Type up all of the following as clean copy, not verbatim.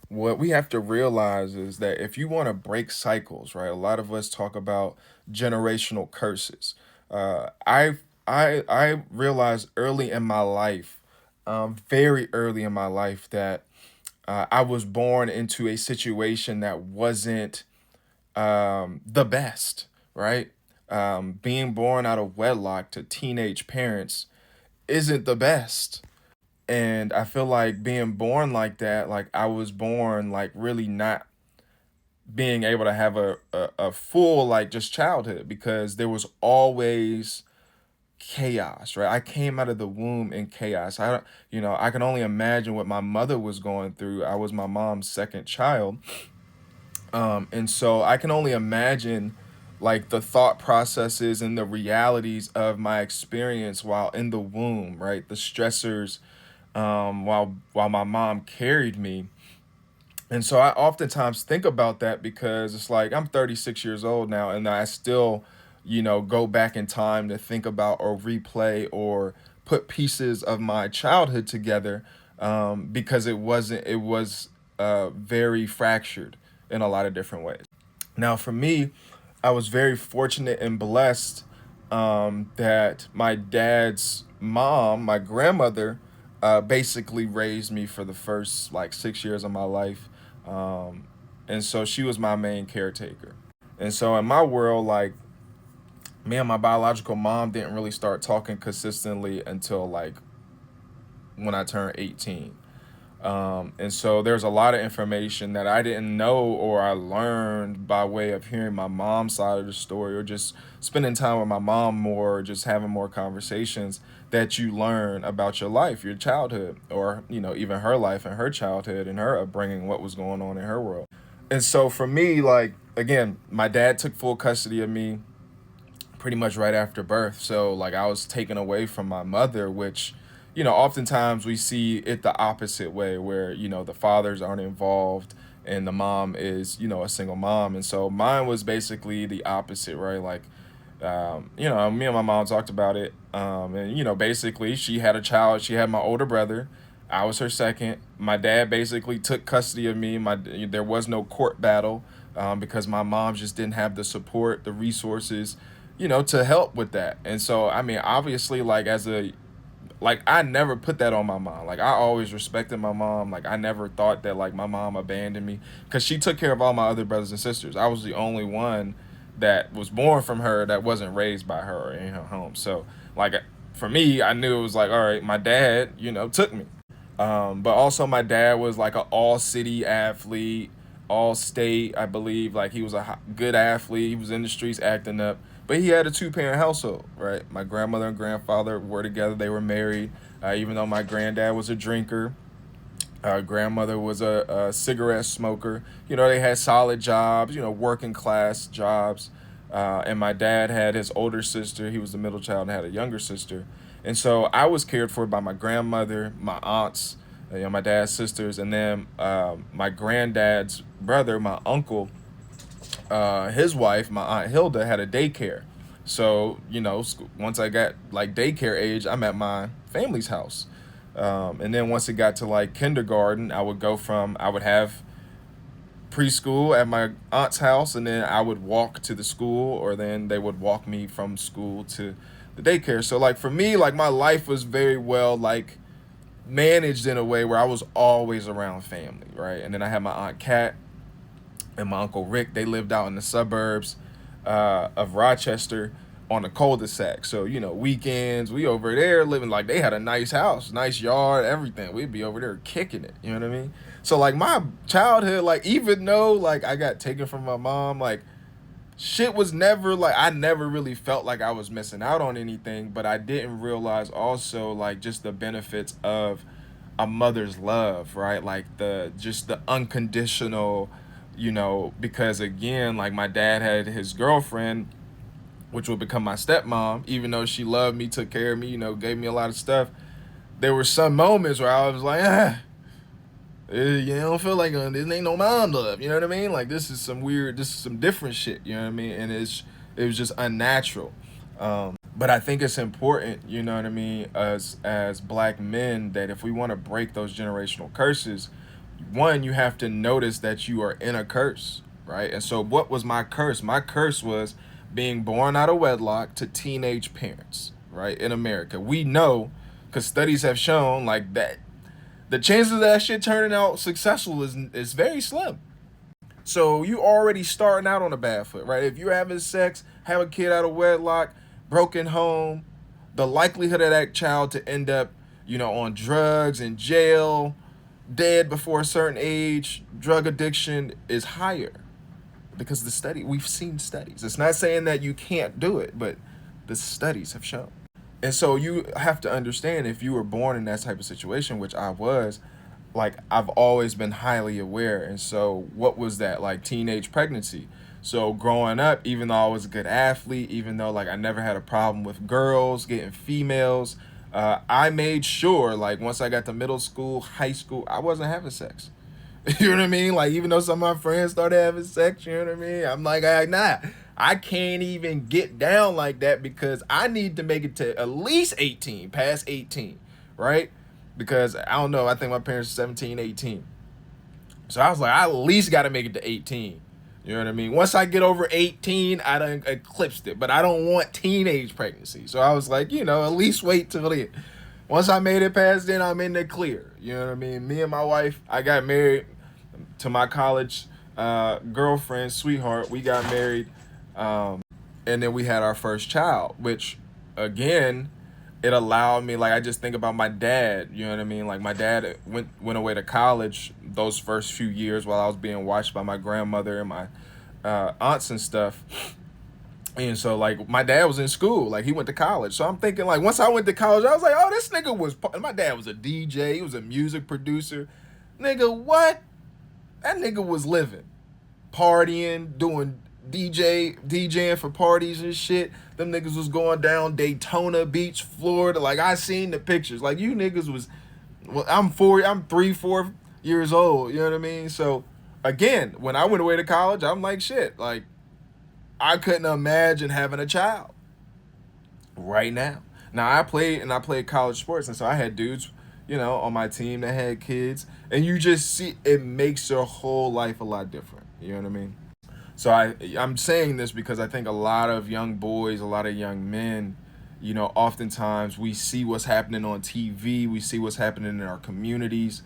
What we have to realize is that if you want to break cycles, right? A lot of us talk about generational curses. I realized early in my life, very early in my life, that I was born into a situation that wasn't the best, right? Being born out of wedlock to teenage parents isn't the best. And I feel like being born like that, like I was born like really not being able to have a full like just childhood because there was always chaos, right? I came out of the womb in chaos. I don't, I can only imagine what my mother was going through. I was my mom's second child. And so I can only imagine like the thought processes and the realities of my experience while in the womb, right? The stressors while my mom carried me. And so I oftentimes think about that because it's like I'm 36 years old now and I still, go back in time to think about or replay or put pieces of my childhood together because it was very fractured in a lot of different ways. Now, for me, I was very fortunate and blessed that my dad's mom, my grandmother, basically raised me for the first like 6 years of my life. Um, and so she was my main caretaker. And so in my world, like me and my biological mom didn't really start talking consistently until like when I turned 18. And so there's a lot of information that I didn't know or I learned by way of hearing my mom's side of the story or just spending time with my mom more, or just having more conversations that you learn about your life, your childhood, or, even her life and her childhood and her upbringing, what was going on in her world. And so for me, like, again, my dad took full custody of me pretty much right after birth. So like I was taken away from my mother, which, oftentimes we see it the opposite way where, the fathers aren't involved and the mom is, a single mom. And so mine was basically the opposite, right? Like, me and my mom talked about it. And, basically she had a child. She had my older brother. I was her second. My dad basically took custody of me. There was no court battle because my mom just didn't have the support, the resources, to help with that. And so, I mean, obviously, like I never put that on my mom. Like I always respected my mom. Like I never thought that like my mom abandoned me because she took care of all my other brothers and sisters. I was the only one that was born from her that wasn't raised by her or in her home. So like for me, I knew it was like, all right, my dad, took me. But also my dad was like an all city athlete, all state, I believe. Like he was a good athlete. He was in the streets acting up. But he had a two-parent household, right? My grandmother and grandfather were together. They were married. Even though my granddad was a drinker, grandmother was a cigarette smoker. They had solid jobs, working class jobs. And my dad had his older sister. He was the middle child and had a younger sister. And so I was cared for by my grandmother, my aunts, my dad's sisters, and then my granddad's brother, my uncle, his wife, my aunt Hilda, had a daycare. So once I got like daycare age, I'm at my family's house. And then once it got to like kindergarten, I would have preschool at my aunt's house, and then I would walk to the school, or then they would walk me from school to the daycare. So like for me, like my life was very well like managed in a way where I was always around family, right? And then I had my aunt Kat and my uncle Rick. They lived out in the suburbs of Rochester on a cul-de-sac. So weekends we over there living like they had a nice house, nice yard, everything. We'd be over there kicking it. You know what I mean? So like my childhood, like even though like I got taken from my mom, like shit was never like I never really felt like I was missing out on anything, but I didn't realize also like just the benefits of a mother's love, right? Like the just the unconditional, because again, like my dad had his girlfriend, which would become my stepmom, even though she loved me, took care of me, gave me a lot of stuff. There were some moments where I was like, you don't feel like this ain't no mom love. You know what I mean? Like this is some different shit. You know what I mean? And it was just unnatural. But I think it's important, you know what I mean, as black men, that if we want to break those generational curses, one, you have to notice that you are in a curse, right? And so, what was my curse? My curse was being born out of wedlock to teenage parents, right? In America, we know, because studies have shown like that the chances of that shit turning out successful is very slim. So you already starting out on a bad foot, right? If you're having sex, have a kid out of wedlock, broken home, the likelihood of that child to end up, on drugs, in jail, dead before a certain age, drug addiction is higher because we've seen studies. It's not saying that you can't do it, but the studies have shown. And so you have to understand, if you were born in that type of situation, which I was, like I've always been highly aware. And so what was that? Like teenage pregnancy. So growing up, even though I was a good athlete, even though like I never had a problem with girls, getting females, I made sure like once I got to middle school, high school, I wasn't having sex. You know what I mean? Like even though some of my friends started having sex, you know what I mean? I'm like, nah, I can't even get down like that because I need to make it to at least 18, past 18, right? Because I don't know, I think my parents are 17, 18. So I was like, I at least got to make it to 18. You know what I mean? Once I get over 18, I done eclipsed it. But I don't want teenage pregnancy. So I was like, at least wait till then. Once I made it past then, I'm in the clear. You know what I mean? Me and my wife, I got married to my college girlfriend, sweetheart. We got married, and then we had our first child, which, again, it allowed me, like, I just think about my dad. You know what I mean? Like, my dad went away to college those first few years while I was being watched by my grandmother and my aunts and stuff. And so, like, my dad was in school. Like, he went to college. So I'm thinking, like, once I went to college, I was like, oh, this nigga was... My dad was a DJ. He was a music producer. Nigga, what? That nigga was living. Partying, doing DJing for parties and shit. Them niggas was going down Daytona Beach, Florida. Like, I seen the pictures. Like, you niggas was... Well, I'm 3, 4 years old. You know what I mean? So, again, when I went away to college, I'm like, shit. Like, I couldn't imagine having a child right now. Now I played college sports, and so I had dudes, on my team that had kids, and you just see it makes your whole life a lot different. You know what I mean? So I'm saying this because I think a lot of young boys, a lot of young men, oftentimes we see what's happening on TV, we see what's happening in our communities,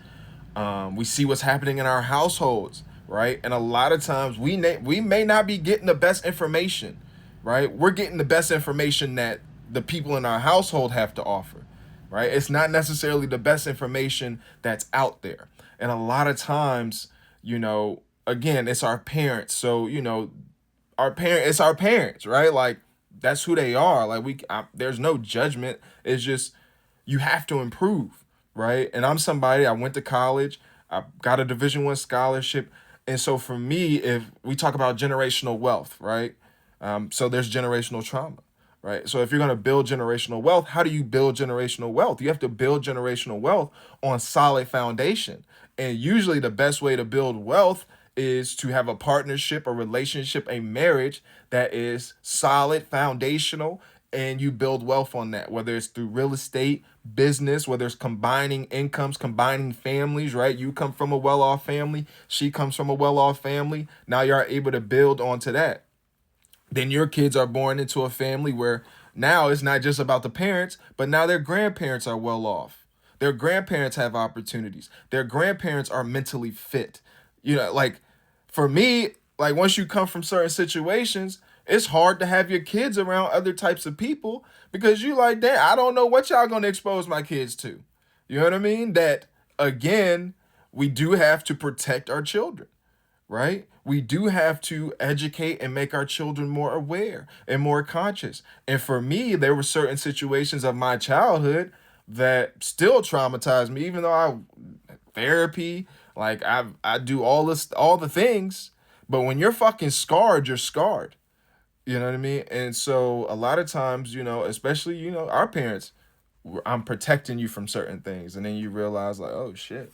we see what's happening in our households, right? And a lot of times we may not be getting the best information, right? We're getting the best information that the people in our household have to offer, right? It's not necessarily the best information that's out there. And a lot of times, again, it's our parents. So, it's our parents, right? Like that's who they are. Like there's no judgment. It's just you have to improve, right? And I'm somebody. I went to college. I got a Division I scholarship, and so for me, if we talk about generational wealth, right? So there's generational trauma, right? So if you're gonna build generational wealth, how do you build generational wealth? You have to build generational wealth on solid foundation, and usually the best way to build wealth is to have a partnership, a relationship, a marriage that is solid, foundational, and you build wealth on that, whether it's through real estate, business, whether it's combining incomes, combining families, right? You come from a well-off family, she comes from a well-off family. Now you're able to build onto that. Then your kids are born into a family where now it's not just about the parents, but now their grandparents are well off. Their grandparents have opportunities. Their grandparents are mentally fit. Like for me, like once you come from certain situations, it's hard to have your kids around other types of people because you like, damn, I don't know what y'all gonna expose my kids to. You know what I mean? That again, we do have to protect our children, right? We do have to educate and make our children more aware and more conscious. And for me, there were certain situations of my childhood that still traumatized me, even though I therapy, like I do all the things, but when you're fucking scarred, you're scarred. You know what I mean? And so a lot of times, especially, our parents, I'm protecting you from certain things. And then you realize like, oh shit,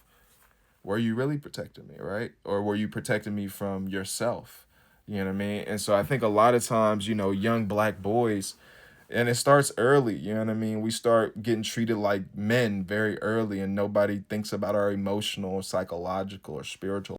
were you really protecting me, right? Or were you protecting me from yourself? You know what I mean? And so I think a lot of times, young black boys, And it starts early, you know what I mean? We start getting treated like men very early, and nobody thinks about our emotional or psychological or spiritual